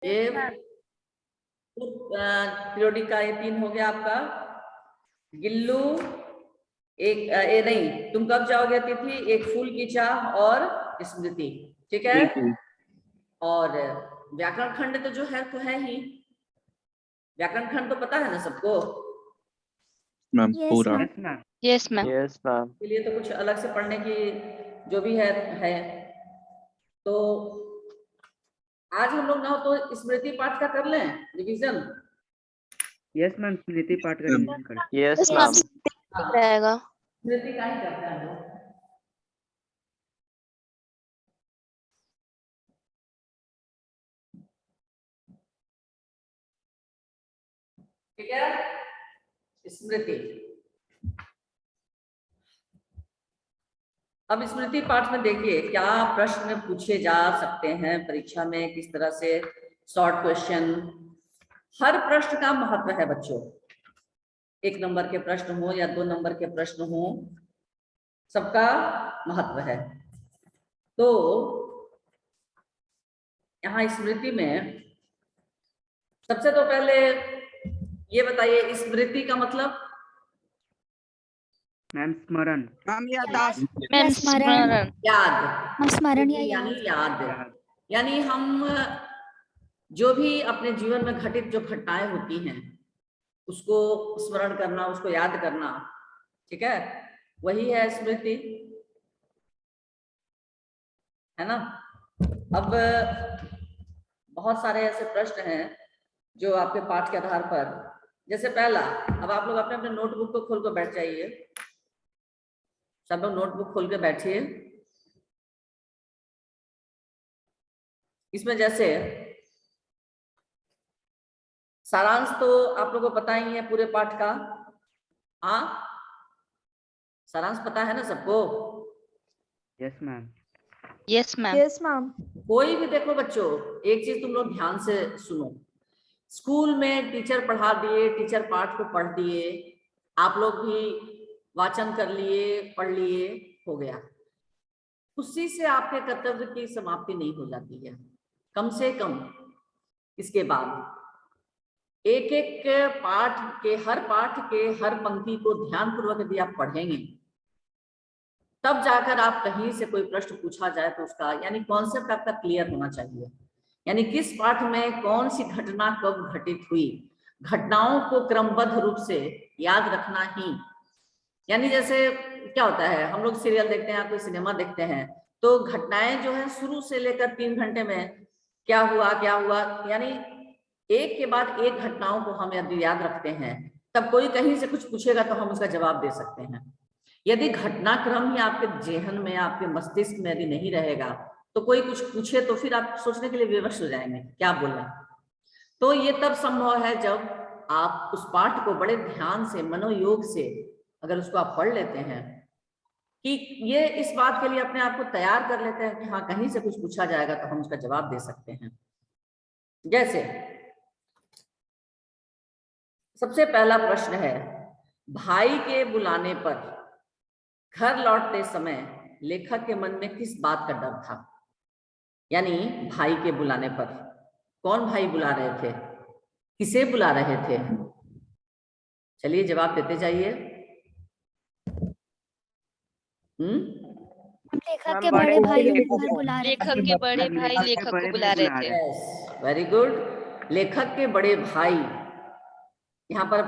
ये पीरियोडिक का ये 3 हो गया आपका। गिल्लू एक ए नहीं, तुम कब जाओगे तिथि? एक फूल की चाह और स्मृति, ठीक है। और व्याकरण खंड तो जो है तो है ही, व्याकरण खंड तो पता है ना सबको? मैम पूरा। Yes ma'am. के लिए तो कुछ अलग से पढ़ने की जो भी है। तो आज हम लोग ना तो स्मृति पाठ का कर लें रिवीजन। यस मैम, स्मृति पाठ का रिवीजन कर। यस मैम रहेगा। स्मृति का ही करते हैं हम लोग। ठीक है, स्मृति। अब स्मृति पाठ में देखिए क्या प्रश्न पूछे जा सकते हैं परीक्षा में, किस तरह से शॉर्ट क्वेश्चन। हर प्रश्न का महत्व है बच्चों, 1 नंबर के प्रश्न हो या 2 नंबर के प्रश्न हो, सबका महत्व है। तो यहाँ स्मृति में सबसे तो पहले ये बताइए, स्मृति का मतलब? मैम स्मरण। मैम स्मरण। याद। स्मरण या यानी याद। यानी हम जो भी अपने जीवन में घटित जो घटनाएं होती हैं उसको स्मरण करना, उसको याद करना, ठीक है, वही है स्मृति, है ना। अब बहुत सारे ऐसे प्रश्न हैं जो आपके पाठ के आधार पर, जैसे पहला, अब आप लोग अपने अपने नोटबुक को खोल कर बैठ जाइए, सब लोग नोटबुक खोल के बैठिए। इसमें जैसे सारांश तो आप लोगों को पता ही है पूरे पाठ का। हाँ, सारांश पता है ना सबको? Yes ma'am. Yes ma'am. Yes ma'am. कोई भी देखो बच्चों, एक चीज तुम लोग ध्यान से सुनो। स्कूल में टीचर पढ़ा दिए, टीचर पाठ को पढ़ दिए, आप लोग भी वाचन कर लिए, पढ़ लिए, हो गया। उसी से आपके कर्तव्य की समाप्ति नहीं हो जाती है। कम से कम इसके बाद एक एक पाठ के, हर पाठ के हर पंक्ति को ध्यानपूर्वक यदि आप पढ़ेंगे, तब जाकर आप कहीं से कोई प्रश्न पूछा जाए तो उसका यानी कॉन्सेप्ट आपका क्लियर होना चाहिए। यानी किस पाठ में कौन सी घटना कब घटित हुई, घटनाओं को क्रमबद्ध रूप से याद रखना ही। यानी जैसे क्या होता है, हम लोग सीरियल देखते हैं, कोई सिनेमा देखते हैं, तो घटनाएं जो है शुरू से लेकर 3 घंटे में क्या हुआ क्या हुआ, यानी एक के बाद एक घटनाओं को हम यदि याद रखते हैं, तब कोई कहीं से कुछ पूछेगा तो हम उसका जवाब दे सकते हैं। यदि घटनाक्रम ही आपके जेहन में, आपके मस्तिष्क में यदि नहीं रहेगा, तो कोई कुछ पूछे तो फिर आप सोचने के लिए विवश हो जाएंगे क्या बोलें। तो ये तब संभव है जब आप उस पाठ को बड़े ध्यान से, मनोयोग से अगर उसको आप पढ़ लेते हैं, कि ये इस बात के लिए अपने आप को तैयार कर लेते हैं कि हाँ कहीं से कुछ पूछा जाएगा तो हम उसका जवाब दे सकते हैं। जैसे सबसे पहला प्रश्न है, भाई के बुलाने पर घर लौटते समय लेखक के मन में किस बात का डर था? यानी भाई के बुलाने पर, कौन भाई बुला रहे थे, किसे बुला रहे थे? चलिए जवाब देते जाइए। लेखक के बड़े भाई उनको बुला रहे थे। लेखक के बड़े भाई लेखक को बुला रहे थे। वेरी गुड, लेखक के बड़े भाई। यहाँ पर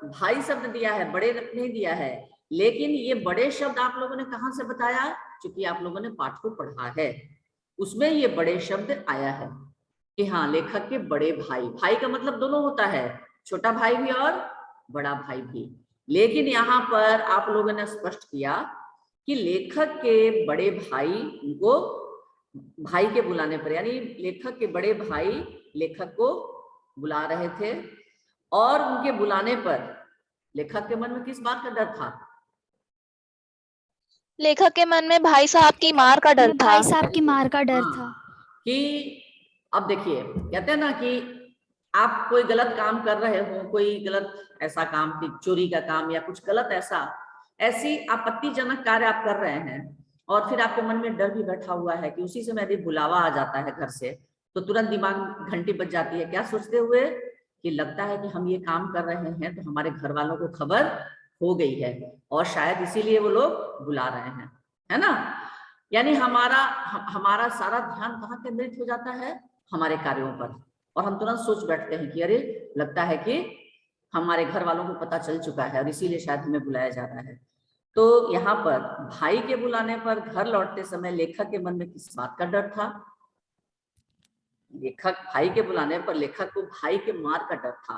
भाई शब्द दिया है, बड़े नहीं दिया है, लेकिन ये बड़े शब्द आप लोगों ने कहाँ से बताया? क्योंकि आप लोगों ने पाठ को पढ़ा है, उसमें ये बड़े शब्द आया है कि हाँ लेखक के बड़े भाई। भाई का मतलब दोनों होता है, छोटा भाई भी और बड़ा भाई भी। लेकिन यहाँ पर आप लोगों ने स्पष्ट किया कि लेखक के बड़े भाई उनको भाई के बुलाने पर, यानी लेखक के बड़े भाई लेखक को बुला रहे थे, और उनके बुलाने पर लेखक के मन में किस बात का डर था? लेखक के मन में भाई साहब की मार का डर था। भाई साहब की मार का डर था। कि अब देखिए, कहते हैं ना कि आप कोई गलत काम कर रहे हो, कोई गलत ऐसा काम कि चोरी का काम या कुछ गलत ऐसी आपत्तिजनक कार्य आप कर रहे हैं, और फिर आपके मन में डर भी बैठा हुआ है कि उसी समय यदि बुलावा आ जाता है घर से तो तुरंत दिमाग घंटी बज जाती है, क्या सोचते हुए कि लगता है कि हम ये काम कर रहे हैं तो हमारे घर वालों को खबर हो गई है और शायद इसीलिए वो लोग बुला रहे हैं, है ना। यानी हमारा सारा ध्यान कहाँ केंद्रित हो जाता है, हमारे कार्यों पर, और हम तुरंत सोच बैठते हैं कि अरे लगता है कि हमारे घर वालों को पता चल चुका है और इसीलिए शायद हमें बुलाया जा रहा है। तो यहाँ पर भाई के बुलाने पर घर लौटते समय लेखक के मन में किस बात का डर था? भाई के बुलाने पर लेखक को भाई के मार का डर था,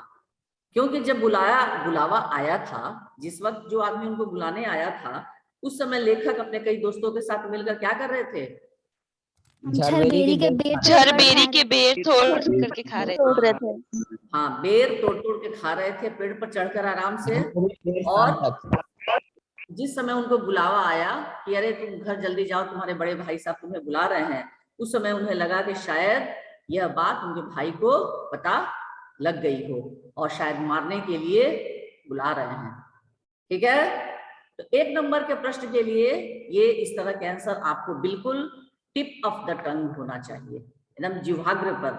क्योंकि जब बुलावा आया था, जिस वक्त जो आदमी उनको बुलाने आया था, उस समय लेखक अपने कई दोस्तों के साथ मिलकर क्या कर रहे थे? झरबेरी के बेर तोड़ करके खा रहे थे। हाँ, बेर तोड़ तोड़ के खा रहे थे पेड़ पर चढ़कर आराम से। और जिस समय उनको बुलावा आया कि अरे तुम घर जल्दी जाओ, तुम्हारे बड़े भाई साहब तुम्हें बुला रहे हैं, उस समय उन्हें लगा कि शायद यह बात उनके भाई को पता लग गई हो और शायद मारने के लिए बुला रहे हैं। ठीक है, तो 1 नंबर के प्रश्न के लिए ये इस तरह के आंसर आपको बिल्कुल टिप ऑफ द टंग होना चाहिए, एकदम जिह्वाग्र पर।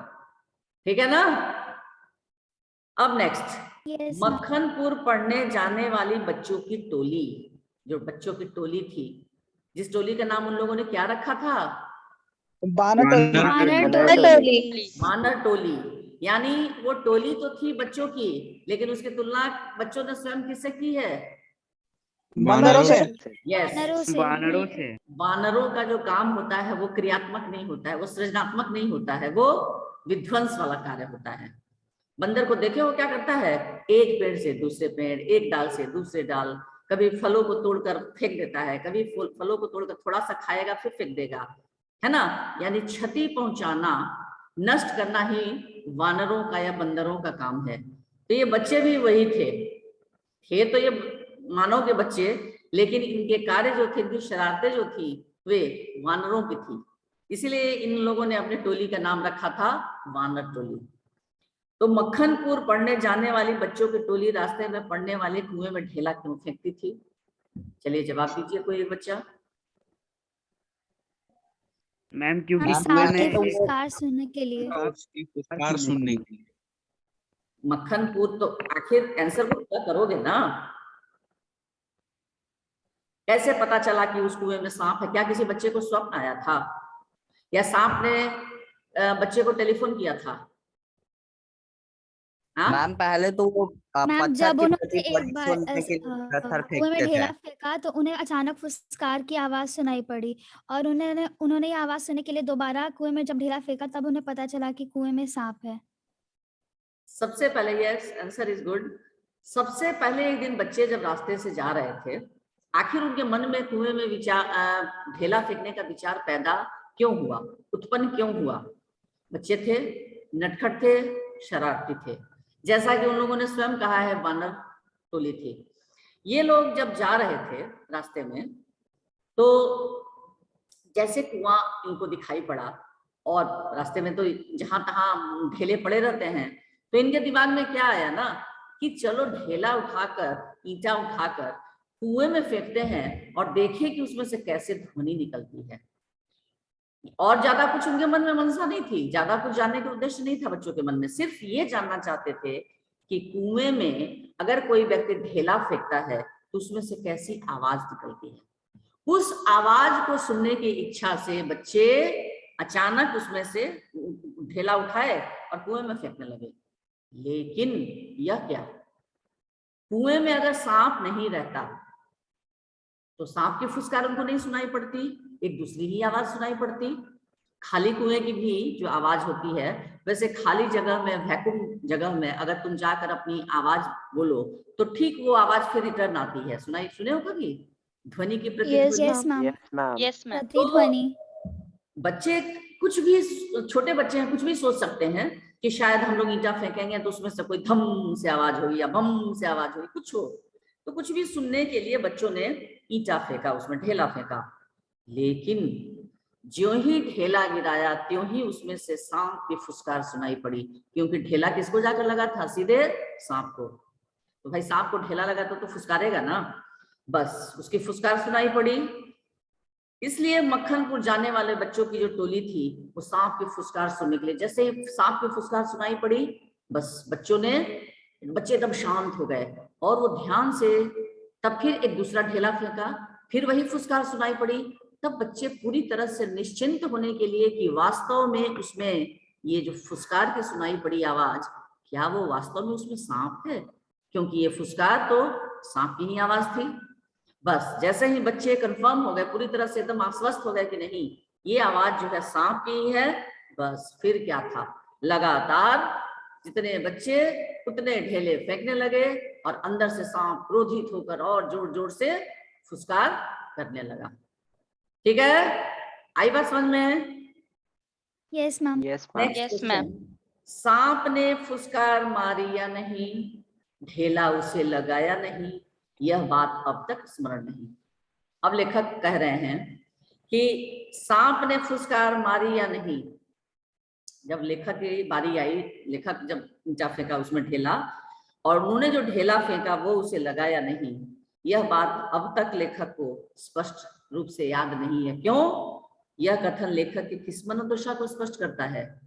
ठीक है ना। अब नेक्स्ट, मक्खनपुर पढ़ने जाने वाली बच्चों की टोली, जो बच्चों की टोली थी, जिस टोली का नाम उन लोगों ने क्या रखा था? वानर टोली। यानी वो टोली तो थी बच्चों की, लेकिन उसकी तुलना बच्चों ने स्वयं किससे की है? वानरों से। यस, वानरों का जो काम होता है वो क्रियात्मक नहीं होता है, वो सृजनात्मक नहीं होता है, वो विध्वंस वाला कार्य होता है। बंदर को देखे वो क्या करता है? एक पेड़ से दूसरे पेड़, एक डाल से दूसरे डाल, कभी फलों को तोड़कर फेंक देता है, कभी फलों को तोड़कर थोड़ा सा खाएगा फिर फेंक देगा, है ना। यानी क्षति पहुंचाना, नष्ट करना ही वानरों का या बंदरों का काम है। तो ये बच्चे भी वही थे तो ये मानव के बच्चे, लेकिन इनके कार्य जो थे, इनकी शरारतें जो थी, वे वानरों की थी। इसीलिए इन लोगों ने अपने टोली का नाम रखा था वानर टोली। तो मक्खनपुर पढ़ने जाने वाली बच्चों की टोली रास्ते में पड़ने वाले कुएं में ढेला क्यों फेंकती थी? चलिए जवाब दीजिए कोई एक बच्चा। मैम क्योंकि फुसकार सुनने के लिए। मक्खनपुर, तो आखिर आंसर को पूरा करोगे ना? कैसे पता चला कि उस कुएं में सांप है? क्या किसी बच्चे को स्वप्न आया था, या सांप ने बच्चे को टेलीफोन किया था? मैम पहले तो वो मैम जब उन्होंने एक बार कुएं में ढेला फेंका तो उन्हें अचानक फुसकार की आवाज सुनाई पड़ी, और उन्होंने ये आवाज सुनने के लिए दोबारा कुएं में जब ढेला फेंका, तब उन्हें पता चला कि कुएं में सांप है। सबसे पहले, यस, आंसर इज गुड। सबसे पहले एक दिन बच्चे जब रास्ते से जा रहे थे, आखिर उनके मन में कुएं में ढेला फेंकने का विचार पैदा क्यों हुआ, उत्पन्न क्यों हुआ? बच्चे थे, नटखट थे, शरारती थे, जैसा कि उन लोगों ने स्वयं कहा है, वानर टोली थी। ये लोग जब जा रहे थे रास्ते में, तो जैसे कुआं इनको दिखाई पड़ा, और रास्ते में तो जहां तहां ढेले पड़े रहते हैं, तो इनके दिमाग में क्या आया ना कि चलो ढेला उठाकर, ईंटा उठाकर कुएं में फेंकते हैं और देखें कि उसमें से कैसे ध्वनि निकलती है। और ज्यादा कुछ उनके मन में मनसा नहीं थी, ज्यादा कुछ जानने का उद्देश्य नहीं था बच्चों के मन में। सिर्फ ये जानना चाहते थे कि कुएं में अगर कोई व्यक्ति ढेला फेंकता है तो उसमें से कैसी आवाज निकलती है। उस आवाज को सुनने की इच्छा से बच्चे अचानक उसमें से ढेला उठाए और कुएं में फेंकने लगे। लेकिन यह क्या, कुएं में अगर सांप नहीं रहता तो सांप की फुसकार उनको नहीं सुनाई पड़ती, एक दूसरी ही आवाज सुनाई पड़ती। खाली कुएं की भी जो आवाज होती है, वैसे खाली जगह में, वैक्यूम जगह में अगर तुम जाकर अपनी आवाज बोलो तो ठीक वो आवाज फिर रिटर्न आती है। सुने हो कभी ध्वनि की प्रतिध्वनि? प्रतिध्वनि। बच्चे कुछ भी, छोटे बच्चे हैं, कुछ भी सोच सकते हैं कि शायद हम लोग ईंटा फेंकेंगे तो उसमें से कोई धम से आवाज होगी या बम से आवाज होगी, कुछ हो। तो कुछ भी सुनने के लिए बच्चों ने ईंटा फेंका, उसमें ढेला फेंका। लेकिन ज्यों ही ढेला गिराया त्यों ही उसमें से सांप की फुसकार सुनाई पड़ी, क्योंकि ढेला किसको जाकर लगा था? सीधे सांप को। तो भाई सांप को ढेला लगा तो फुसकारेगा ना। बस उसकी फुसकार सुनाई पड़ी इसलिए मक्खनपुर जाने वाले बच्चों की जो टोली थी वो सांप की फुसकार सुनने के लिए, जैसे ही सांप की फुसकार सुनाई पड़ी बस बच्चे एकदम शांत हो गए और वो ध्यान से, तब फिर एक दूसरा ढेला फेंका, फिर वही फुसकार सुनाई पड़ी। तब बच्चे पूरी तरह से निश्चिंत होने के लिए कि वास्तव में उसमें ये जो फुसकार की सुनाई पड़ी आवाज, क्या वो वास्तव में उसमें सांप है, क्योंकि ये फुसकार तो सांप की ही आवाज थी। बस जैसे ही बच्चे कंफर्म हो गए, पूरी तरह से एकदम आश्वस्त हो गए कि नहीं ये आवाज जो है सांप की ही है, बस फिर क्या था, लगातार जितने बच्चे उतने ढेले फेंकने लगे और अंदर से सांप क्रोधित होकर और जोर जोर से फुसकार करने लगा। ठीक है, आई बात समझ में? Yes ma'am. Yes, ma'am. सांप ने फुसकार मारी या नहीं, ढेला उसे लगाया नहीं, यह बात अब तक स्मरण नहीं। अब लेखक कह रहे हैं कि सांप ने फुसकार मारी या नहीं। जब लेखक की बारी आई, लेखक जब ईंटा फेंका उसमें ढेला, और उन्होंने जो ढेला फेंका वो उसे लगाया नहीं, यह बात अब तक लेखक को स्पष्ट रूप से याद नहीं है। क्यों? यह कथन लेखक की किस मनोदशा को स्पष्ट करता है?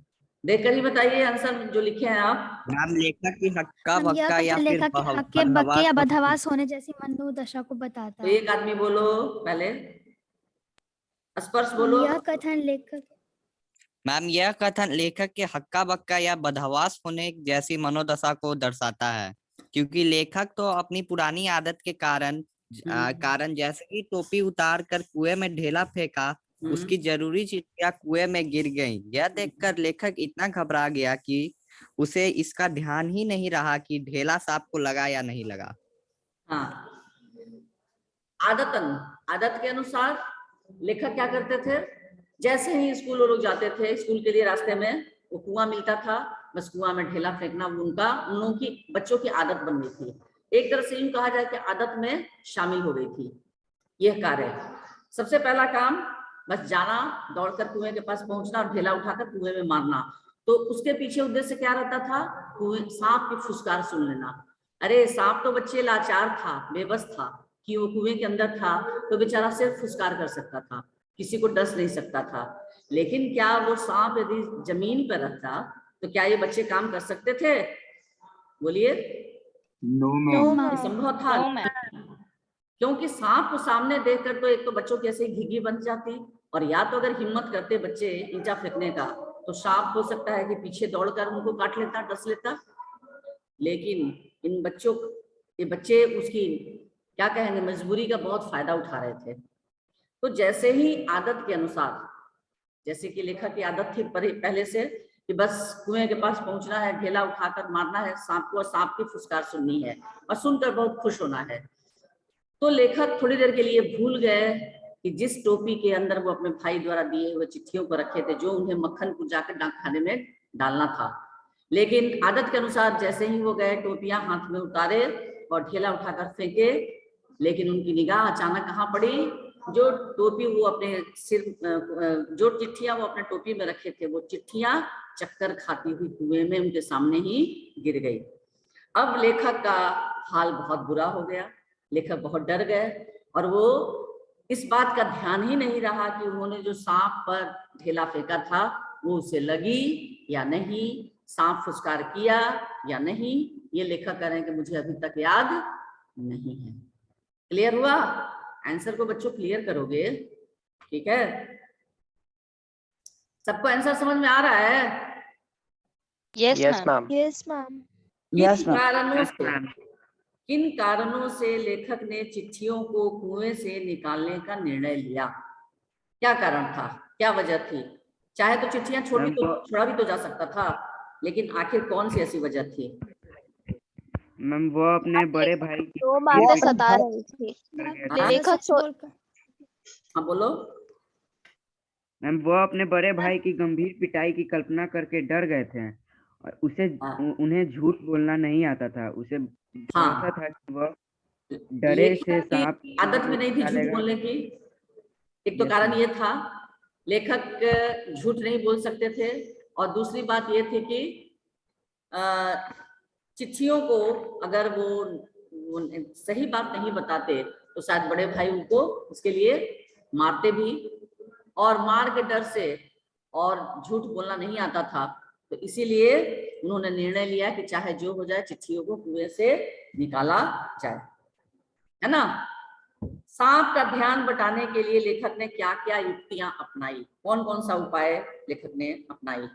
देखकर ही बताइए आंसर जो लिखे हैं आप। मैम लेखक की हक्का हम यह बक्का या कथन फिर लेखक के हक्के बक्के या बदहवास होने जैसी मनोदशा को बताता तो है। एक आदमी बोलो पहले, स्पर्श हम बोलो। यह कथन लेखक मैम यह कथन लेखक के हक्का बक्का या बदहवास होने जैसी मनोदशा को दर्शाता है, क्योंकि लेखक तो अपनी पुरानी आदत के कारण जैसे ही टोपी उतार कर कुएं में ढेला फेंका, उसकी जरूरी चिट्ठियां कुएं में गिर गईं। यह देखकर लेखक इतना घबरा गया कि उसे इसका ध्यान ही नहीं रहा कि ढेला सांप को लगा या नहीं लगा। हाँ, आदत के अनुसार लेखक क्या करते थे, जैसे ही स्कूल वो लोग जाते थे, स्कूल के लिए रास्ते में वो कुआं मिलता था, बस कुआं में ढेला फेंकना उन लोगों की बच्चों की आदत बन गई थी। एक तरह से यूं कहा जाए कि आदत में शामिल हो गई थी यह कार्य। सबसे पहला काम बस जाना, दौड़कर कुएं के पास पहुंचना और ढेला उठाकर कुएं में मारना। तो उसके पीछे उद्देश्य क्या रहता था? सांप की फुसकार सुन लेना। अरे सांप तो बच्चे लाचार था, बेबस था कि वो कुएं के अंदर था, तो बेचारा सिर्फ फुसकार कर सकता था, किसी को डस नहीं सकता था। लेकिन क्या वो सांप यदि जमीन पर रहता तो क्या ये बच्चे काम कर सकते थे? बोलिए। No ma'am. संभव था? No, ma'am. क्योंकि सांप को सामने देखकर तो एक तो बच्चों की ऐसे घिघी बन जाती, और या तो अगर हिम्मत करते बच्चे ईंटा फेंकने का तो सांप हो सकता है कि पीछे दौड़कर उनको काट लेता, डस लेता। लेकिन ये बच्चे उसकी क्या कहेंगे, मजबूरी का बहुत फायदा उठा रहे थे। तो जैसे ही आदत के अनुसार, जैसे कि लेखक की आदत थी पहले से कि बस कुएं के पास पहुंचना है, ढेला उठाकर मारना है सांप को और सांप की फुसकार सुननी है और सुनकर बहुत खुश होना है। तो लेखक थोड़ी देर के लिए भूल गए कि जिस टोपी के अंदर वो अपने भाई द्वारा दिए हुए चिट्ठियों को रखे थे, जो उन्हें मक्खनपुर जाकर डाक खाने में डालना था। लेकिन आदत के अनुसार जैसे ही वो गए, टोपियां हाथ में उतारे और ढेला उठाकर फेंके, लेकिन उनकी निगाह अचानक कहाँ पड़ी? जो टोपी वो अपने सिर, जो चिट्ठियां वो अपने टोपी में रखे थे, वो चिट्ठियां चक्कर खाती हुई कुएं में उनके सामने ही गिर गई। अब लेखक का हाल बहुत बुरा हो गया, लेखक बहुत डर गए और वो इस बात का ध्यान ही नहीं रहा कि उन्होंने जो सांप पर ढेला फेंका था वो उसे लगी या नहीं, सांप फुसकार किया या नहीं, ये लेखक कह रहे हैं कि मुझे अभी तक याद नहीं है। क्लियर हुआ? आंसर को बच्चों क्लियर करोगे, ठीक है? सबको आंसर समझ में आ रहा है? Yes, ma'am. Yes ma'am. किन कारणों से लेखक ने चिट्ठियों को कुएं से निकालने का निर्णय लिया? क्या कारण था, क्या वजह थी? चाहे तो चिट्ठियां छोड़ा भी तो जा सकता था, लेकिन आखिर कौन सी ऐसी वजह थी? मैम वो अपने बड़े भाई की दो बातें सता रही थी। लेखक हाँ बोलो। मैम वो अपने बड़े भाई की गंभीर पिटाई की कल्पना करके डर गए थे और उन्हें झूठ बोलना नहीं आता था। उसे भरोसा था कि वह डरे से सांप आदत में नहीं थी झूठ बोलने की। एक तो कारण ये था, लेखक झूठ नहीं बोल सकते थे, और दूसरी बात ये थी कि चिट्ठियों को अगर वो सही बात नहीं बताते तो शायद बड़े भाई उनको उसके लिए मारते भी, और मार के डर से और झूठ बोलना नहीं आता था, तो इसीलिए उन्होंने निर्णय लिया कि चाहे जो हो जाए चिट्ठियों को कुएं से निकाला जाए, है ना। सांप का ध्यान बटाने के लिए लेखक ने क्या क्या युक्तियां अपनाई, कौन कौन सा उपाय लेखक ने अपनाई?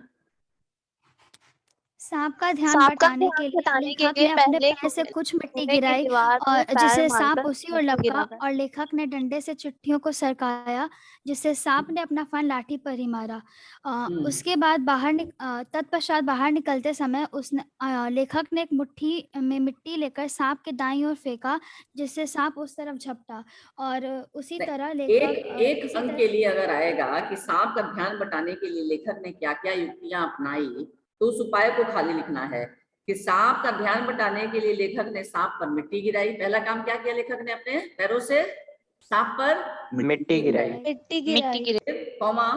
सांप का ध्यान सांप का बटाने के ध्यान लिए बटाने के लेखक लिए ने अपने पहले पैर से कुछ मिट्टी कुएं की गिराई दीवार में और पैर जिससे सांप मारकर उसी ओर मिट्टी लपका, गिराता। और लेखक ने डंडे से चिट्ठियों को सरकाया, जिससे सांप ने अपना फन लाठी पर ही मारा। उसके बाद तत्पश्चात बाहर निकलते समय लेखक ने एक मुट्ठी में मिट्टी लेकर सांप के दाईं ओर फेंका, जिससे सांप उस तरफ झपटा, और उसी तरह एक इसी अंक तरह के लिए अगर आएगा कि सांप का ध्यान बटाने के लिए लेखक ने क्या क्या युक्तियां अपनाई, तो उस उपाय को खाली लिखना है कि सांप का ध्यान बटाने के लिए लेखक ने सांप पर मिट्टी गिराई। पहला काम क्या किया लेखक ने? अपने पैरों से सांप पर मिट्टी गिराई। मिट्टी गिराई। कौमा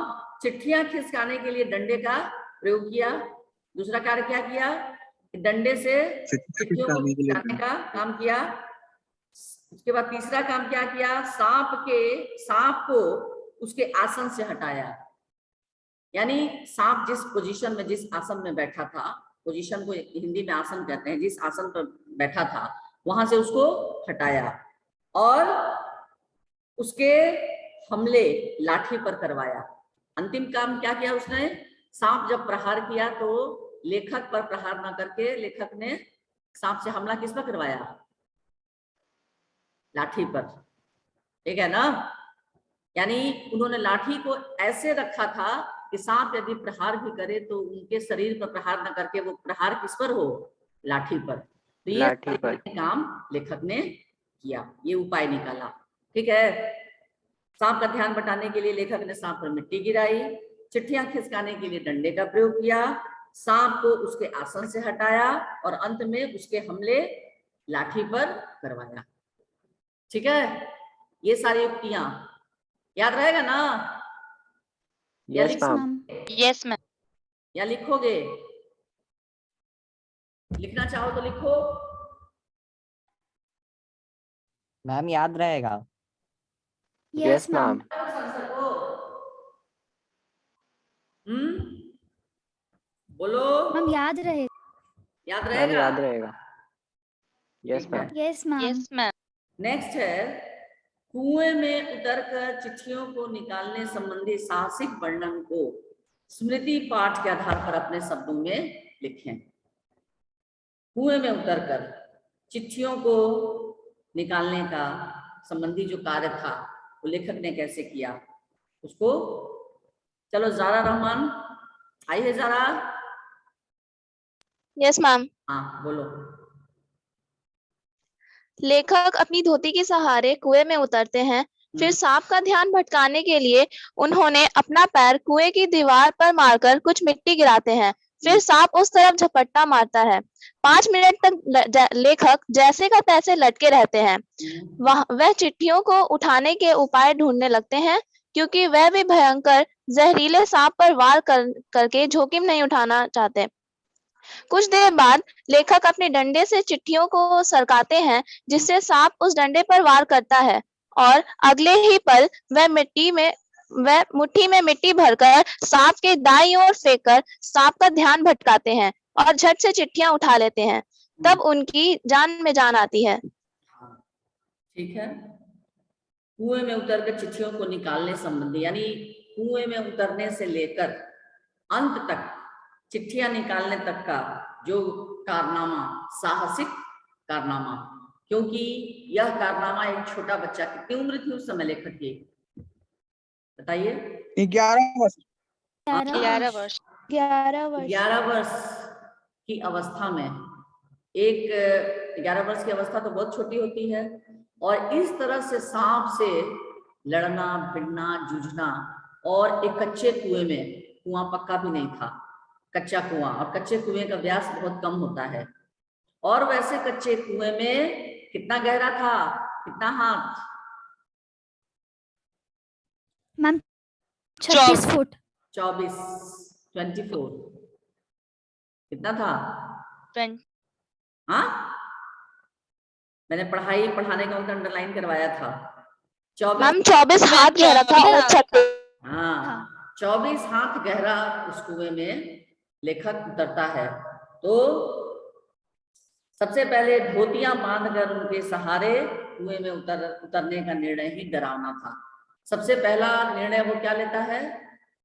चिट्ठियां खिसकाने के लिए डंडे का प्रयोग किया। दूसरा कार्य क्या किया? डंडे से चिट्ठियों को खिसकाने का काम किया। उसके बाद तीसरा काम क्या किया? सांप को उसके आसन से हटाया, यानी सांप जिस पोजीशन में, जिस आसन में बैठा था, पोजीशन को हिंदी में आसन कहते हैं, जिस आसन पर बैठा था वहां से उसको हटाया, और उसके हमले लाठी पर करवाया। अंतिम काम क्या किया उसने? सांप जब प्रहार किया तो लेखक पर प्रहार न करके लेखक ने सांप से हमला किस पर करवाया? लाठी पर। ठीक है ना। यानी उन्होंने लाठी को ऐसे रखा था कि सांप यदि प्रहार भी करे तो उनके शरीर पर प्रहार न करके वो प्रहार किस पर हो? लाठी पर। तो ये काम लेखक ने किया, ये उपाय निकाला। ठीक है। सांप का ध्यान बटाने के लिए लेखक ने सांप पर मिट्टी गिराई, चिट्ठियां खिसकाने के लिए डंडे का प्रयोग किया, सांप को उसके आसन से हटाया, और अंत में उसके हमले लाठी पर करवाया। ठीक है। ये सारी युक्तियां याद रहेगा ना? Yes ma'am. या लिखोगे? लिखना चाहो तो लिखो। मैम याद रहेगा। Yes ma'am. बोलो। मैम याद रहेगा। याद रहेगा? याद रहेगा। Yes ma'am. Yes ma'am. Yes ma'am. Next है, कुएं में उतरकर चिट्ठियों को निकालने संबंधी साहसिक वर्णन को स्मृति पाठ के आधार पर अपने शब्दों में लिखें। कुएं में उतरकर चिट्ठियों को निकालने का संबंधी जो कार्य था वो लेखक ने कैसे किया उसको, चलो ज़ारा रहमान आई है? ज़ारा? Yes ma'am. हाँ बोलो। लेखक अपनी धोती के सहारे कुएं में उतरते हैं। फिर सांप का ध्यान भटकाने के लिए उन्होंने अपना पैर कुएं की दीवार पर मारकर कुछ मिट्टी गिराते हैं। फिर सांप उस तरफ झपट्टा मारता है। 5 मिनट तक लेखक जैसे का तैसे लटके रहते हैं। वह चिट्ठियों को उठाने के उपाय ढूंढने लगते हैं, क्योंकि वह भी भयंकर जहरीले सांप पर वार करके जोखिम नहीं उठाना चाहते। कुछ देर बाद लेखक अपने डंडे से चिट्ठियों को सरकाते हैं, जिससे सांप उस डंडे पर वार करता है, और अगले ही पल वह मुट्ठी में मिट्टी भरकर सांप के दाईं ओर फेंककर सांप का ध्यान भटकाते हैं और झट से चिट्ठियां उठा लेते हैं। तब उनकी जान में जान आती है। ठीक है। कुएं में उतरकर चिट्ठियों को निकालने संबंधी, यानी कुएं में उतरने से लेकर अंत तक चिट्ठियां निकालने तक का जो कारनामा, साहसिक कारनामा, क्योंकि यह कारनामा एक छोटा बच्चा, कितनी उम्र थी उस समय लेखक की बताइए? 11 वर्ष। 11 वर्ष। 11 वर्ष की अवस्था में, एक 11 वर्ष की अवस्था तो बहुत छोटी होती है, और इस तरह से सांप से लड़ना, भिड़ना, जूझना, और एक कच्चे कुएं में, कुआं पक्का भी नहीं था, कच्चा कुआं, और कच्चे कुएं का व्यास बहुत कम होता है, और वैसे कच्चे कुएं में कितना गहरा था? कितना हाथ? Ma'am 36 foot. 24 कितना था? हाँ, मैंने पढ़ाने का वक्त अंडरलाइन करवाया था। मैम 24 हाथ गहरा था और 36 हाँ 24 हाथ गहरा उस कुएं में लेखक उतरता है। तो सबसे पहले धोतियां बांधकर उनके सहारे कुएं में उतरने का निर्णय ही डरावना था। सबसे पहला निर्णय वो क्या लेता है,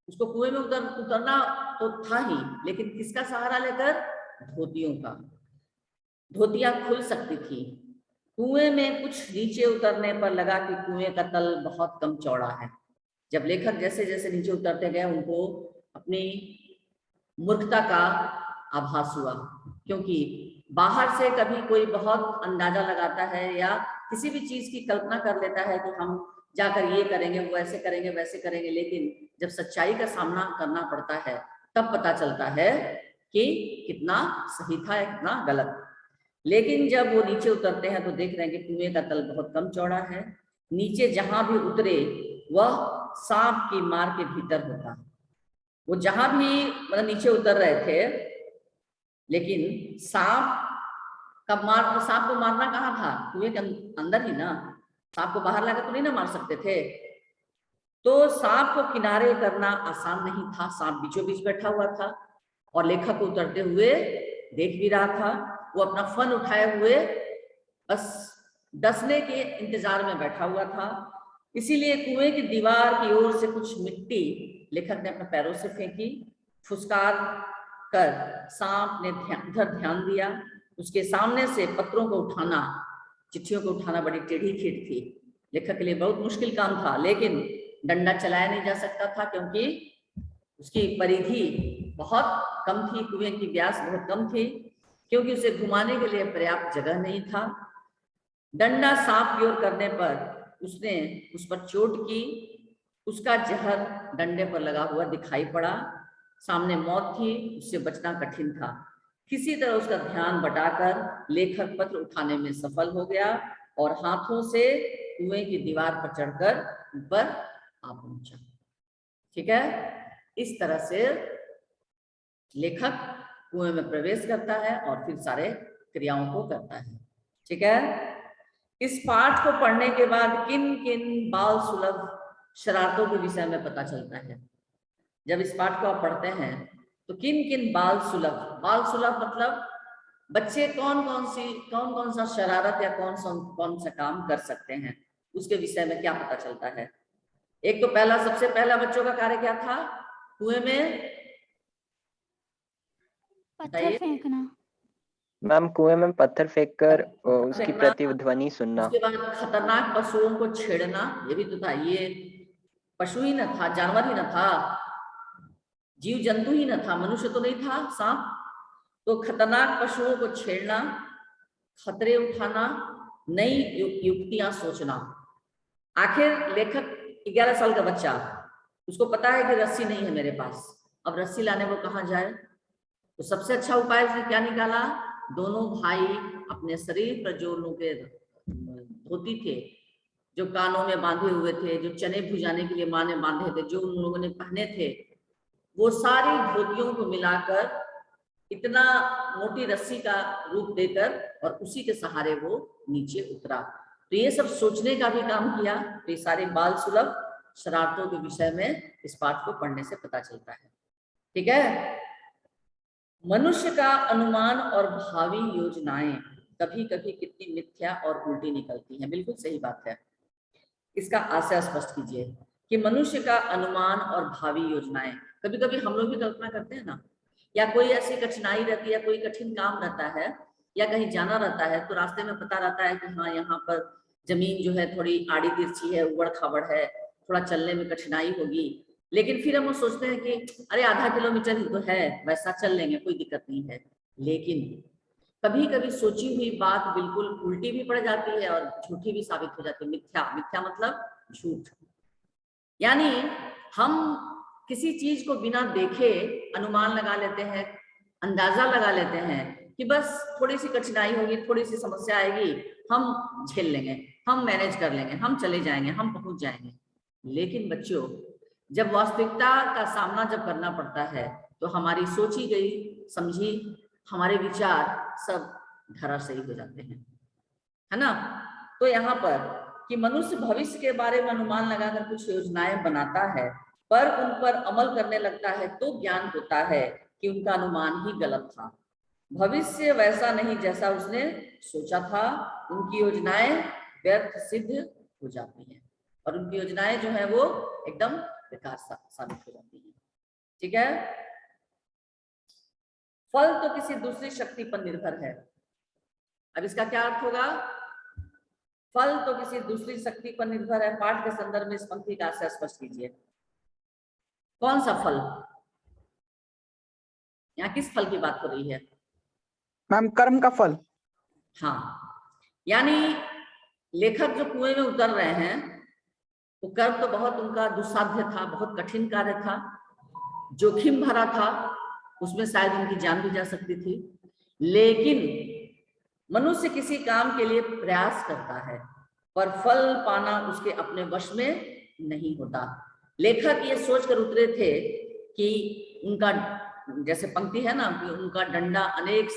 उसको कुएं में उतरना तो था ही, लेकिन किसका सहारा लेकर, धोतियों का। धोतियां खुल सकती थी। कुएं में कुछ नीचे उतरने पर लगा कि कुएं का तल बहुत कम चौड़ा है। जब लेखक जैसे जैसे नीचे उतरते गए उनको अपनी मूर्खता का आभास हुआ, क्योंकि बाहर से कभी कोई बहुत अंदाजा लगाता है या किसी भी चीज की कल्पना कर लेता है कि हम जाकर ये करेंगे, वो ऐसे करेंगे, वैसे करेंगे, लेकिन जब सच्चाई का सामना करना पड़ता है तब पता चलता है कि कितना सही था या कितना गलत। लेकिन जब वो नीचे उतरते हैं तो देख रहे हैं कि कुएं का तल बहुत कम चौड़ा है। नीचे जहां भी उतरे वह सांप की मार के भीतर होता। वो जहां भी मतलब नीचे उतर रहे थे, लेकिन सांप को मारना कहाँ था, कुएं के अंदर ही ना। सांप को बाहर लाकर तो नहीं ना मार सकते थे। तो सांप को किनारे करना आसान नहीं था। सांप बीचों बीच बैठा हुआ था और लेखक को उतरते हुए देख भी रहा था। वो अपना फन उठाए हुए बस डसने के इंतजार में बैठा हुआ था। इसीलिए कुएं की दीवार की ओर से कुछ मिट्टी लेखक ने अपने पैरों से फेंकी। फुसकार कर सांप ने उधर ध्यान दिया। उसके सामने से पत्रों को उठाना, चिट्ठियों को उठाना बड़ी टेढ़ी खीट थी। लेखक के लिए बहुत मुश्किल काम था, लेकिन डंडा चलाया नहीं जा सकता था क्योंकि उसकी परिधि बहुत कम थी, कुएं की व्यास बहुत कम थी, क्योंकि उसे घुमाने के लिए पर्याप्त जगह नहीं था। डंडा सांप की ओर करने पर उसने उस पर चोट की। उसका जहर डंडे पर लगा हुआ दिखाई पड़ा। सामने मौत थी, उससे बचना कठिन था। किसी तरह उसका ध्यान बटाकर लेखक पत्र उठाने में सफल हो गया और हाथों से कुएं की दीवार पर चढ़कर ऊपर आ पहुंचा। ठीक है, इस तरह से लेखक कुएं में प्रवेश करता है और फिर सारे क्रियाओं को करता है। ठीक है, इस पाठ को पढ़ने के बाद किन किन बाल सुलभ शरारतों के विषय में पता चलता है। जब इस पाठ को आप पढ़ते हैं तो किन किन बाल सुलभ मतलब बच्चे कौन कौन सा शरारत या कौन सा काम कर सकते हैं, उसके विषय में क्या पता चलता है। एक तो सबसे पहला बच्चों का कार्य क्या था, कुएं में पत्थर फेंकना। मैम कुएं में पत्थर फेंककर उसकी प्रतिध्वनि सुनना। उसके बाद खतरनाक पशुओं को छेड़ना, ये भी तो था। ये पशु ही न था, जानवर ही न था, जीव जंतु ही न था, मनुष्य तो नहीं था सांप। तो खतरनाक पशुओं को छेड़ना, खतरे उठाना, नई युक्तियां सोचना। आखिर लेखक 11 साल का बच्चा, उसको पता है कि रस्सी नहीं है मेरे पास, अब रस्सी लाने वो कहाँ जाए। तो सबसे अच्छा उपाय उसने क्या निकाला, दोनों भाई अपने शरीर पर जो उनके धोती थे, जो कानों में बांधे हुए थे, जो चने भुजाने के लिए माँ ने बांधे थे, जो उन लोगों ने पहने थे, वो सारी धोतियों को मिलाकर इतना मोटी रस्सी का रूप देकर और उसी के सहारे वो नीचे उतरा। तो ये सब सोचने का भी काम किया। तो ये सारे बाल सुलभ शरारतों के विषय में इस पाठ को पढ़ने से पता चलता है। ठीक है, मनुष्य का अनुमान और भावी योजनाएं कभी कभी कितनी मिथ्या और उल्टी निकलती हैं। बिल्कुल सही बात है, इसका आशय स्पष्ट कीजिए कि मनुष्य का अनुमान और भावी योजनाएं, कभी कभी हम लोग भी कल्पना करते हैं ना, या कोई ऐसी कठिनाई रहती है, कोई कठिन काम रहता है या कहीं जाना रहता है, तो रास्ते में पता रहता है कि हाँ यहाँ पर जमीन जो है थोड़ी आड़ी तिरछी है, उबड़ खाबड़ है, थोड़ा चलने में कठिनाई होगी, लेकिन फिर हम सोचते हैं कि अरे आधा किलोमीटर ही तो है, वैसा चल लेंगे, कोई दिक्कत नहीं है। लेकिन कभी कभी सोची हुई बात बिल्कुल उल्टी भी पड़ जाती है और झूठी भी साबित हो जाती है। मिथ्या मतलब झूठ। यानी हम किसी चीज को बिना देखे अनुमान लगा लेते हैं, अंदाजा लगा लेते हैं कि बस थोड़ी सी कठिनाई होगी, थोड़ी सी समस्या आएगी, हम झेल लेंगे, हम मैनेज कर लेंगे, हम चले जाएंगे, हम पहुंच जाएंगे। लेकिन बच्चों, जब वास्तविकता का सामना जब करना पड़ता है तो हमारी सोची गई समझी हमारे विचार सब धराशायी हो जाते हैं, है ना। तो यहाँ पर कि मनुष्य भविष्य के बारे में अनुमान लगाकर कुछ योजनाएं बनाता है, पर उन पर अमल करने लगता है तो ज्ञान होता है कि उनका अनुमान ही गलत था। भविष्य वैसा नहीं जैसा उसने सोचा था। उनकी योजनाएं व्यर्थ सिद्ध हो जाती हैं और उनकी योजनाएं जो है वो एकदम बेकार साबित हो जाती हैं। ठीक है। फल तो किसी दूसरी शक्ति पर निर्भर है। अब इसका क्या अर्थ होगा? फल तो किसी दूसरी शक्ति पर निर्भर है। पाठ के संदर्भ में इस पंक्ति का आशय स्पष्ट कीजिए। कौन सा फल? यहाँ किस फल की बात हो रही है? मैम कर्म का फल। हाँ, यानी लेखक जो कुएं में उतर रहे हैं वो कर्म तो बहुत उनका दुस्साध्य था, बहुत कठिन कार्य था, जोखिम भरा था, उसमें शायद उनकी जान भी जा सकती थी। लेकिन मनुष्य किसी काम के लिए प्रयास करता है पर फल पाना उसके अपने वश में नहीं होता। लेखक ये सोचकर उतरे थे कि उनका, जैसे पंक्ति है ना, कि उनका डंडा अनेक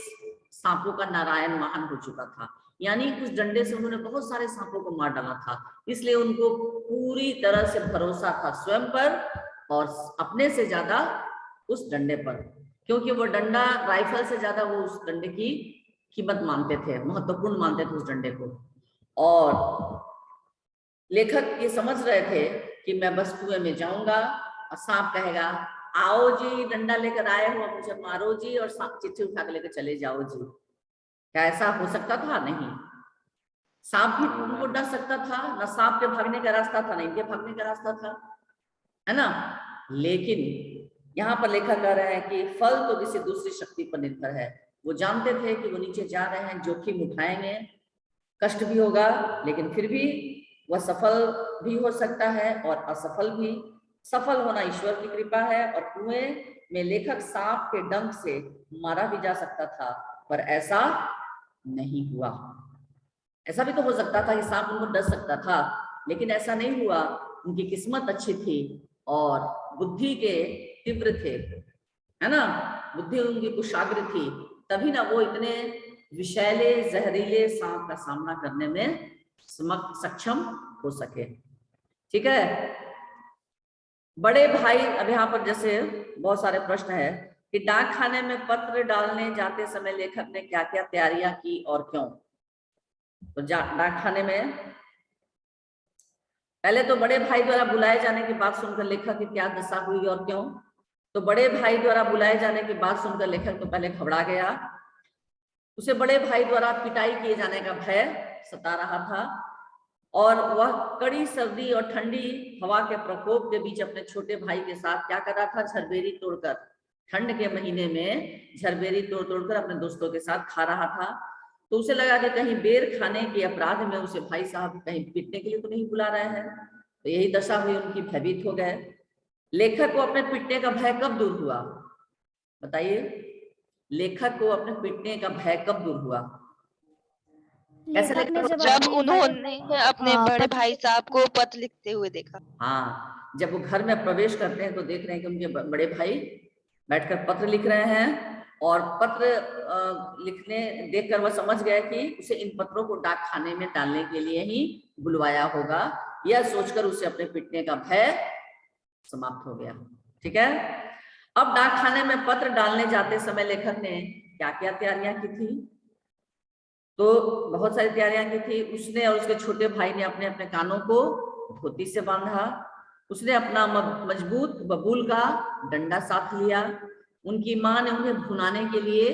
सांपों का नारायण वाहन हो चुका था, यानी उस डंडे से उन्होंने बहुत सारे सांपों को मार डाला था। इसलिए उनको पूरी तरह से भरोसा था स्वयं पर और अपने से ज्यादा उस डंडे पर, क्योंकि वो डंडा राइफल से ज्यादा वो उस डंडे की कीमत मानते थे, महत्वपूर्ण मानते थे उस डंडे को। और लेखक ये समझ रहे थे कि मैं बस कुएं में जाऊंगा और सांप कहेगा आओ जी, डंडा लेकर आए हो, मुझे मारो जी, और सांप चिट्ठी उठा कर लेकर चले जाओ जी। क्या ऐसा हो सकता था? नहीं। सांप भी उनको डर सकता था, न सांप के भागने का रास्ता था, न इनके भागने का रास्ता था, है ना। लेकिन यहाँ पर लेखक कह रहे हैं कि फल तो किसी दूसरी शक्ति पर निर्भर है। वो जानते थे कि वो नीचे जा रहे हैं, जोखिम उठाएंगे, कष्ट भी होगा, लेकिन फिर भी वह सफल भी हो सकता है और असफल भी। सफल होना ईश्वर की कृपा है। और कुएं में लेखक सांप के डंक से मारा भी जा सकता था, पर ऐसा नहीं हुआ। ऐसा भी तो हो सकता था कि सांप उनको डर सकता था, लेकिन ऐसा नहीं हुआ। उनकी किस्मत अच्छी थी और बुद्धि के तीव्र थे, है ना, बुद्धि उनकी कुशाग्र थी, तभी ना वो इतने विषैले जहरीले सांप का सामना करने में सक्षम हो सके। ठीक है। बड़े भाई, अब यहाँ पर जैसे बहुत सारे प्रश्न है कि डाक खाने में पत्र डालने जाते समय लेखक ने क्या क्या तैयारियां की और क्यों। तो डाक खाने में पहले तो बड़े भाई द्वारा बुलाए जाने की बात सुनकर लेखक की क्या दशा हुई और क्यों। तो बड़े भाई द्वारा बुलाए जाने की बात सुनकर लेखक तो पहले घबरा गया। उसे बड़े भाई द्वारा पिटाई किए जाने का भय सता रहा था और वह कड़ी सर्दी और ठंडी हवा के प्रकोप के बीच अपने छोटे भाई के साथ क्या कर रहा था? झरबेरी तोड़कर, ठंड के महीने में झरबेरी तोड़ तोड़कर अपने दोस्तों के साथ खा रहा था। तो उसे लगा कि कहीं बेर खाने के अपराध में उसे भाई साहब कहीं पीटने के लिए तो नहीं बुला रहे हैं। तो यही दशा हुई उनकी, भयभीत हो गए। लेखक को अपने पीटने का भय कब दूर हुआ? बताइए, लेखक को अपने पीटने का भय कब दूर हुआ? लेखक ने जब उन्होंने अपने बड़े भाई साहब को पत्र लिखते हुए देखा। हाँ, जब वो घर में प्रवेश करते हैं तो देख रहे हैं कि उनके बड़े भाई बैठकर पत्र लिख रहे हैं और पत्र लिखने देखकर वह समझ गया कि उसे इन पत्रों को डाक खाने में डालने के लिए ही बुलवाया होगा। यह सोचकर उसे अपने पिटने का भय समाप्त हो गया। ठीक है। अब डाक खाने में पत्र डालने जाते समय लेखक ने क्या क्या तैयारियां की थी? तो बहुत सारी तैयारियां की थी। उसने और उसके छोटे भाई ने अपने अपने कानों को धोती से बांधा। उसने अपना मजबूत बबूल का डंडा साथ लिया। उनकी माँ ने उन्हें भुनाने के लिए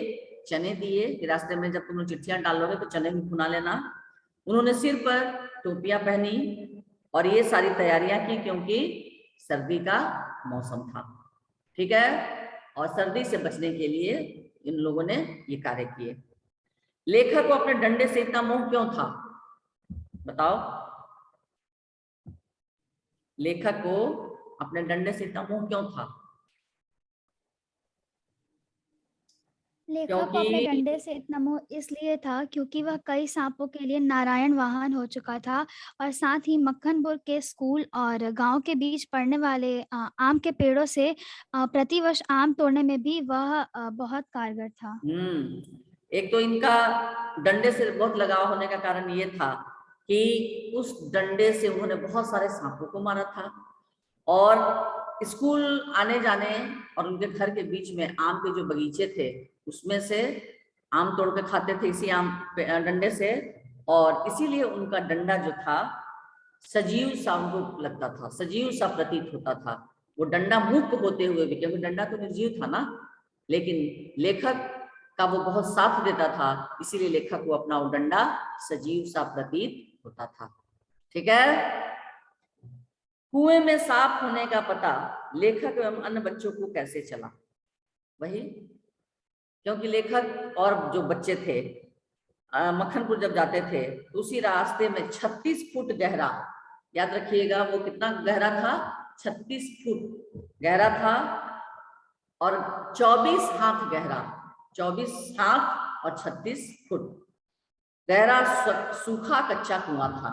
चने दिए कि रास्ते में जब तुम लोग चिट्ठियां डालोगे तो चने भी भुना लेना। उन्होंने सिर पर टोपियां पहनी और ये सारी तैयारियां की क्योंकि सर्दी का मौसम था। ठीक है। और सर्दी से बचने के लिए इन लोगों ने ये कार्य किए। लेखक को अपने डंडे से इतना मोह क्यों था? बताओ, लेखक को अपने डंडे से इतना मोह क्यों था? लेखक को अपने डंडे से इतना मोह इसलिए था क्योंकि वह कई सांपों के लिए नारायण वाहन हो चुका था और साथ ही मक्खनपुर के स्कूल और गांव के बीच पड़ने वाले आम के पेड़ों से प्रतिवर्ष आम तोड़ने में भी वह बहुत कारगर था। एक तो इनका डंडे से बहुत लगाव होने का कारण ये था कि उस डंडे से उन्होंने बहुत सारे सांपों को मारा था, और स्कूल आने जाने और उनके घर के बीच में आम के जो बगीचे थे उसमें से आम तोड़ के खाते थे इसी आम डंडे से, और इसीलिए उनका डंडा जो था सजीव सा उनको लगता था, सजीव सा प्रतीत होता था। वो डंडा मुक्त होते हुए भी, क्योंकि डंडा तो निर्जीव था ना, लेकिन लेखक का वो बहुत साथ देता था, इसीलिए लेखक को अपना वो डंडा सजीव सा प्रतीत होता था। ठीक है। कुएं में सांप होने का पता लेखक एवं अन्य बच्चों को कैसे चला? वही, क्योंकि लेखक और जो बच्चे थे मक्खनपुर जब जाते थे तो उसी रास्ते में 36 फुट गहरा, याद रखिएगा वो कितना गहरा था, 36 फुट गहरा था, और 24 हाथ गहरा, 24 हाथ और 36 फुट गहरा सूखा कच्चा कुआं था।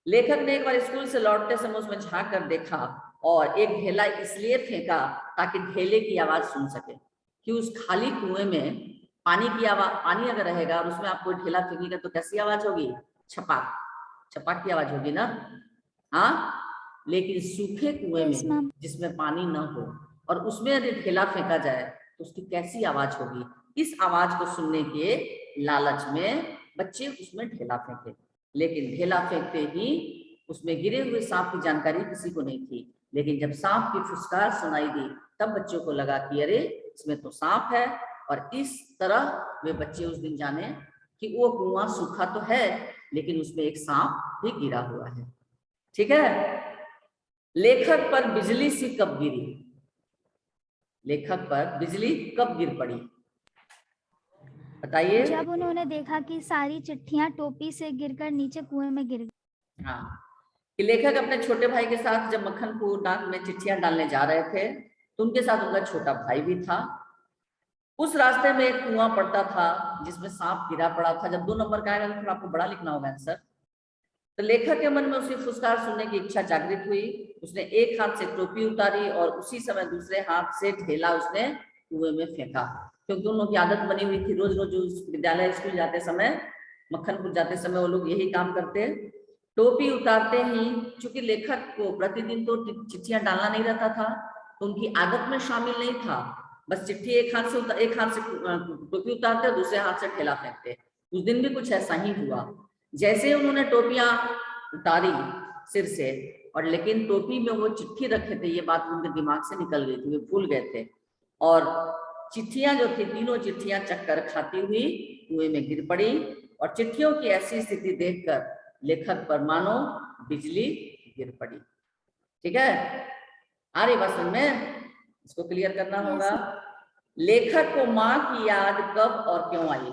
लेखक ने एक बार स्कूल से लौटते समय उसमें झांक कर देखा और एक ढेला इसलिए फेंका ताकि ढेले की आवाज सुन सके, कि उस खाली कुएं में पानी की आवाज, पानी अगर रहेगा और उसमें आप कोई ढेला फेंकेगा तो कैसी आवाज होगी? छपाक छपाक की आवाज होगी ना। हाँ, लेकिन सूखे कुएं में जिसमें पानी न हो और उसमें यदि ढेला फेंका जाए तो उसकी कैसी आवाज होगी? इस आवाज को सुनने के लालच में बच्चे उसमें ढेला फेंके, लेकिन ढेला फेंकते ही उसमें गिरे हुए सांप की जानकारी किसी को नहीं थी। लेकिन जब सांप की फुसकार सुनाई दी तब बच्चों को लगा कि अरे इसमें तो सांप है, और इस तरह वे बच्चे उस दिन जाने कि वो कुआं सूखा तो है लेकिन उसमें एक सांप भी गिरा हुआ है। ठीक है। लेखक पर बिजली सी कब गिरी? लेखक पर बिजली कब गिर पड़ी बताइए? जब उन्होंने देखा कि सारी चिट्ठियां टोपी से गिरकर नीचे कुएं में गिर गई। हाँ, कि लेखक अपने छोटे भाई के साथ जब मक्खनपुर डाक में चिट्ठियां डालने जा रहे थे तो उनके साथ उनका छोटा भाई भी था। उस रास्ते में एक कुआं पड़ता था जिसमें सांप गिरा पड़ा था। जब 2 नंबर का आएगा तो फिर आपको बड़ा लिखना होगा आंसर। तो लेखक के मन में उसकी फुसकार सुनने की इच्छा जागृत हुई। उसने एक हाथ से टोपी उतारी और उसी समय दूसरे हाथ से ढेला उसने कुएं में फेंका, क्योंकि उन लोगों की आदत बनी हुई थी रोज रोज विद्यालय स्कूल जाते समय, मक्खनपुर जाते समय वो लोग यही काम करते। टोपी उतारते ही, चूंकि लेखक को प्रतिदिन तो चिट्ठियां डालना नहीं रहता था तो उनकी आदत में शामिल नहीं था, बस चिट्ठी एक हाथ से टोपी उतारते और दूसरे हाथ से ठेला फेंकते। उस दिन भी कुछ ऐसा ही हुआ। जैसे ही उन्होंने टोपियां उतारी सिर से, और लेकिन टोपी में वो चिट्ठी रखे थे, ये बात उनके दिमाग से निकल गई थी, वे भूल गए थे, और चिट्ठियां जो थी तीनों चिट्ठियां चक्कर खाती हुई कुएं में गिर पड़ी। और चिट्ठियों की ऐसी स्थिति देखकर लेखक पर मानो बिजली गिर पड़ी। ठीक है, आ रही बात समझ में? इसको क्लियर करना होगा। लेखक को माँ की याद कब और क्यों आई?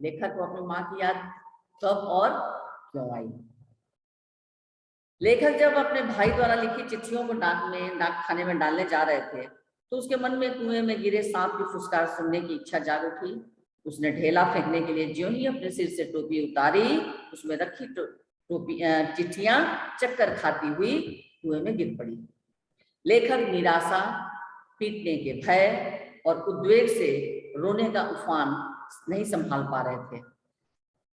लेखक को अपनी माँ की याद कब और क्यों आई? लेखक जब अपने भाई द्वारा लिखी चिट्ठियों को डाक खाने में डालने जा रहे थे तो उसके मन में कुएं में गिरे सांप की फुसकार सुनने की इच्छा जाग उठी। उसने ढेला फेंकने के लिए ज्यों ही अपने सिर से टोपी उतारी, उसमें रखी चिट्ठियां चक्कर खाती हुई कुएं में गिर पड़ी। लेखक निराशा, पीटने के भय और उद्वेग से रोने का उफान नहीं संभाल पा रहे थे।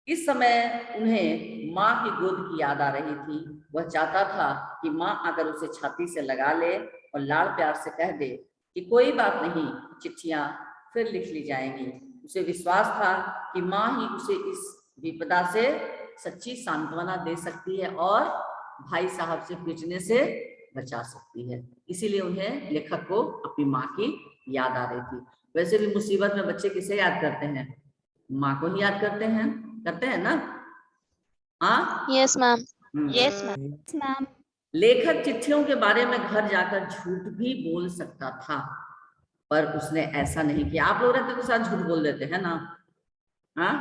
इस समय उन्हें माँ की गोद की याद आ रही थी। वह चाहता था कि माँ आकर उसे छाती से लगा ले और लाड़ प्यार से कह दे कि कोई बात नहीं, चिट्ठियां फिर लिख ली जाएंगी। उसे विश्वास था कि माँ ही उसे इस विपदा से सच्ची सांत्वना दे सकती है और भाई साहब से पीटने से बचा सकती है। इसीलिए उन्हें, लेखक को, अपनी माँ की याद आ रही थी। वैसे भी मुसीबत में बच्चे किसे याद करते हैं? माँ को ही याद करते हैं ना? हाँ, यस मैम, यस मैम। लेखक चिट्ठियों के बारे में घर जाकर झूठ भी बोल सकता था, पर उसने ऐसा नहीं किया। आप लोग रहते तो साथ झूठ बोल देते हैं ना? हाँ,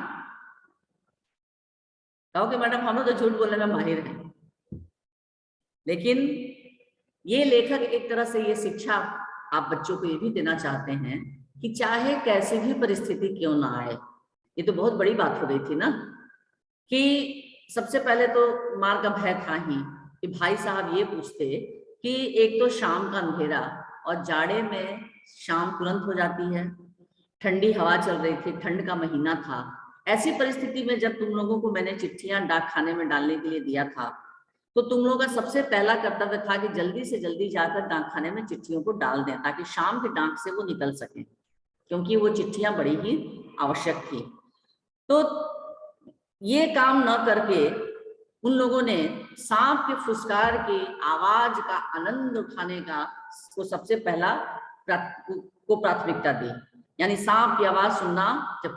कहो कि मैडम हम लोग तो झूठ बोलने में माहिर हैं। लेकिन ये लेखक एक तरह से ये शिक्षा आप बच्चों को ये भी देना चाहते हैं कि चाहे कैसी भी परिस्थिति क्यों ना आए, ये तो बहुत बड़ी बात हो गई थी ना, कि सबसे पहले तो मार का भय था ही कि भाई साहब ये पूछते कि एक तो शाम का अंधेरा और जाड़े में शाम तुरंत हो जाती है, ठंडी हवा चल रही थी, ठंड का महीना था, ऐसी परिस्थिति में जब तुम लोगों को मैंने चिट्ठियां डाक खाने में डालने के लिए दिया था, तो तुम लोगों का सबसे पहला कर्तव्य था कि जल्दी से जल्दी जाकर डाक खाने में चिट्ठियों को डाल दें, ताकि शाम की डाक से वो निकल सके, क्योंकि वो चिट्ठियां बड़ी ही आवश्यक थी। तो ये काम न करके उन लोगों ने सांप के फुसकार की आवाज का आनंद उठाने का को सबसे पहला प्राथमिकता दी, यानी सांप की आवाज सुनना जब